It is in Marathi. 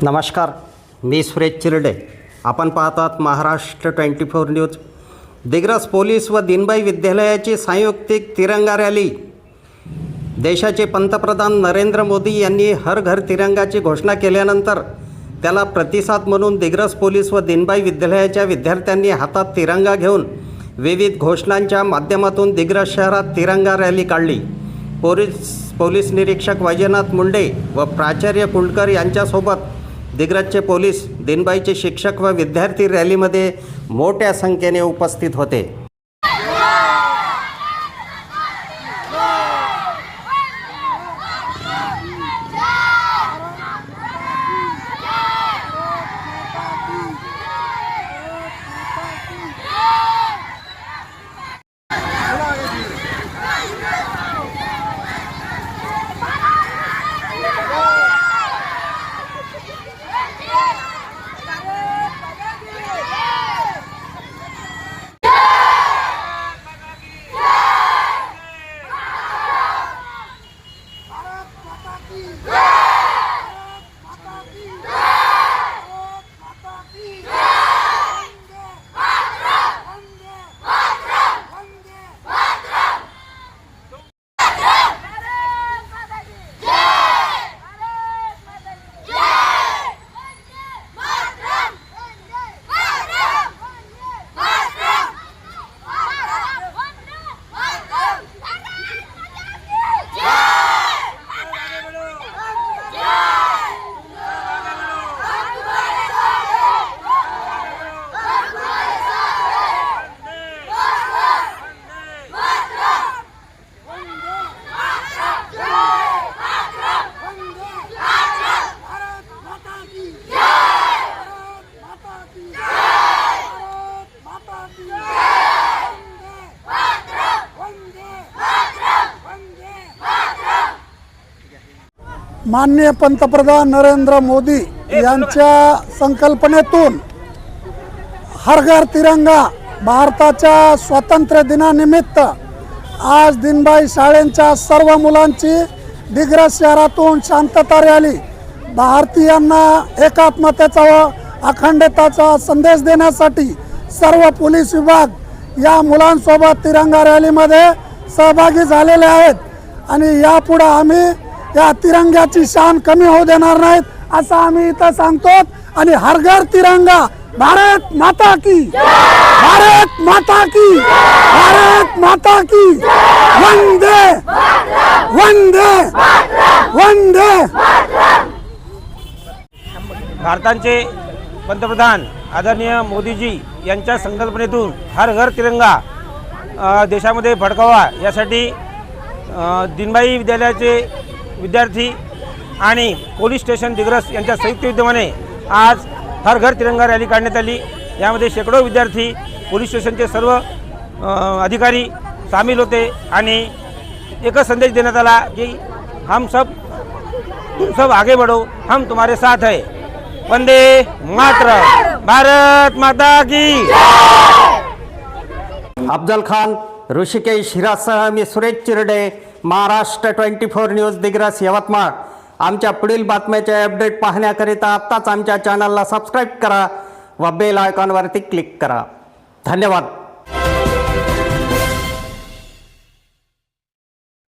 नमस्कार, मी सुरेश चिरडे. आपण पाहतात महाराष्ट्र 24 न्यूज. दिग्रस पोलीस व दिनबाई विद्यालयाची संयुक्तिक तिरंगा रॅली. देशाचे पंतप्रधान नरेंद्र मोदी यांनी हर घर तिरंगाची घोषणा केल्यानंतर त्याला प्रतिसाद म्हणून दिग्रस पोलीस व दिनबाई विद्यालयाच्या विद्यार्थ्यांनी हातात तिरंगा घेऊन विविध घोषणांच्या माध्यमातून दिग्रस शहरात तिरंगा रॅली काढली. पोलीस निरीक्षक वैजनाथ मुंडे व प्राचार्य कुंडकर यांच्यासोबत दिग्रसचे पोलीस, दिनबाईचे शिक्षक व विद्यार्थी रॅलीमध्ये मोठ्या संख्येने उपस्थित होते. माननीय पंतप्रधान नरेंद्र मोदी यांच्या संकल्पनेतून हर घर तिरंगा भारताच्या स्वातंत्र्य दिनानिमित्त आज दिनबाई शाळेंच्या सर्व मुलांची दिग्रस शहरातून शांतता रॅली भारतीयांना एकात्मतेचा व अखंडतेचा संदेश देण्यासाठी सर्व पोलीस विभाग या मुलांसोबत तिरंगा रॅलीमध्ये सहभागी झालेले आहेत आणि यापुढे आम्ही या तिरंग्याची शान कमी होऊ देणार नाहीत असं आम्ही इथं सांगतो. आणि हर घर तिरंगा, भारत माता की, भारत माता की, भारत माता की, वंदे वंदे वंदे. भारताचे पंतप्रधान आदरणीय मोदीजी यांच्या संकल्पनेतून हर घर तिरंगा देशामध्ये फडकावा यासाठी दिनबाई विद्यालयाचे विद्यार्थी आणि पोलीस स्टेशन दिग्रस यांच्या संयुक्त विद्यमाने आज हर घर तिरंगा रॅली काढण्यात आली. यामध्ये शेकडो विद्यार्थी, पोलीस स्टेशनचे सर्व अधिकारी सामील होते आणि एकच संदेश देण्यात आला की तुम सब आगे बढ़ो, हम तुम्हारे साथ है. वंदे मातरम, भारत माता की. अफजल खान, ऋषिकेश हिरासह मी सुरेश चिरडे, महाराष्ट्र 24 न्यूज, दिग्रस, यवतमाळ. आमच्या पुढील बातम्याचे अपडेट पाहण्याकरिता आत्ताच आमच्या चॅनलला सबस्क्राईब करा व बेल आयकॉनवरती क्लिक करा. धन्यवाद.